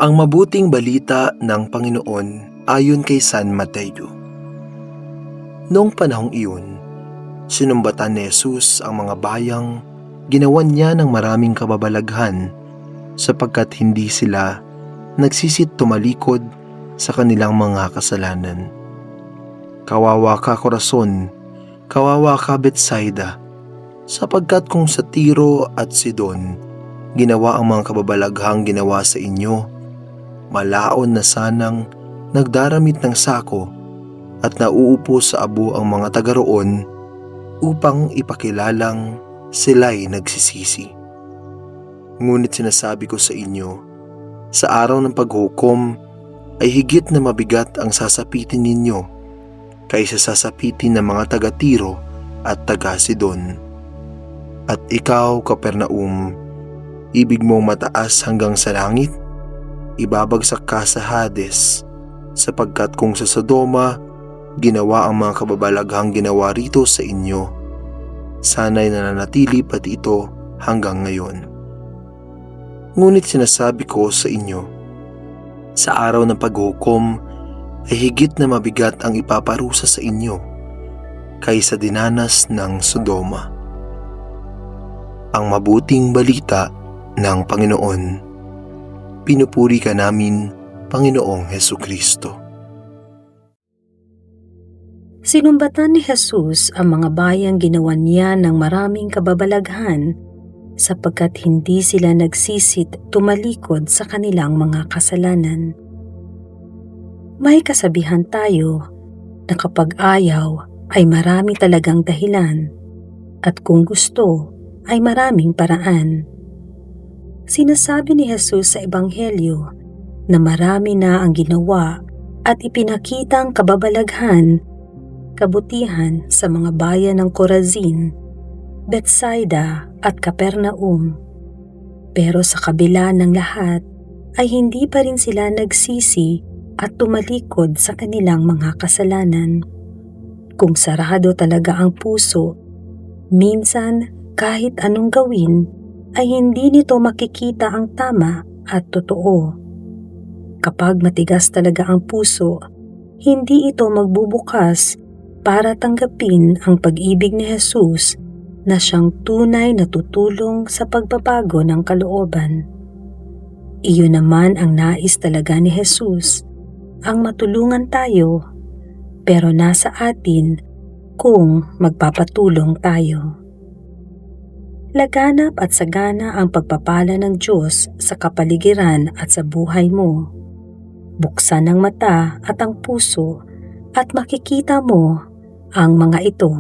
Ang mabuting balita ng Panginoon ayon kay San Mateo. Noong panahong iyon, sinumbatan ni Jesus ang mga bayang ginawan niya ng maraming kababalaghan sapagkat hindi sila nagsisit tumalikod sa kanilang mga kasalanan. Kawawa ka, Corazon, kawawa ka, Betsaida, sapagkat kung sa Tiro at Sidon ginawa ang mga kababalaghang ginawa sa inyo, malaon na sanang nagdaramit ng sako at nauupo sa abo ang mga taga roon upang ipakilalang sila'y nagsisisi. Ngunit sinasabi ko sa inyo, sa araw ng paghukom ay higit na mabigat ang sasapitin ninyo kaysa sasapitin ng mga taga Tiro at taga Sidon. At ikaw, Capernaum, ibig mong mataas hanggang sa langit? Ibabagsak ka sa Hades, sapagkat kung sa Sodoma ginawa ang mga kababalaghang ginawa rito sa inyo, sana'y nananatili pati ito hanggang ngayon. Ngunit sinasabi ko sa inyo, sa araw ng paghukom ay higit na mabigat ang ipaparusa sa inyo kaysa dinanas ng Sodoma. Ang mabuting balita ng Panginoon. Pinupuri ka namin, Panginoong Hesukristo. Sinumbatan ni Jesus ang mga bayang ginawan niya ng maraming kababalaghan sapagkat hindi sila nagsisit tumalikod sa kanilang mga kasalanan. May kasabihan tayo na kapag ayaw ay marami talagang dahilan at kung gusto ay maraming paraan. Sinasabi ni Jesus sa Ebanghelyo na marami na ang ginawa at ipinakitang kababalaghan, kabutihan sa mga bayan ng Corazin, Betsaida at Capernaum. Pero sa kabila ng lahat ay hindi pa rin sila nagsisi at tumalikod sa kanilang mga kasalanan. Kung sarado talaga ang puso, minsan kahit anong gawin ay hindi nito makikita ang tama at totoo. Kapag matigas talaga ang puso, hindi ito magbubukas para tanggapin ang pag-ibig ni Jesus na siyang tunay na tutulong sa pagbabago ng kalooban. Iyon naman ang nais talaga ni Jesus, ang matulungan tayo, pero nasa atin kung magpapatulong tayo. Laganap at sagana ang pagpapala ng Diyos sa kapaligiran at sa buhay mo. Buksan ang mata at ang puso at makikita mo ang mga ito.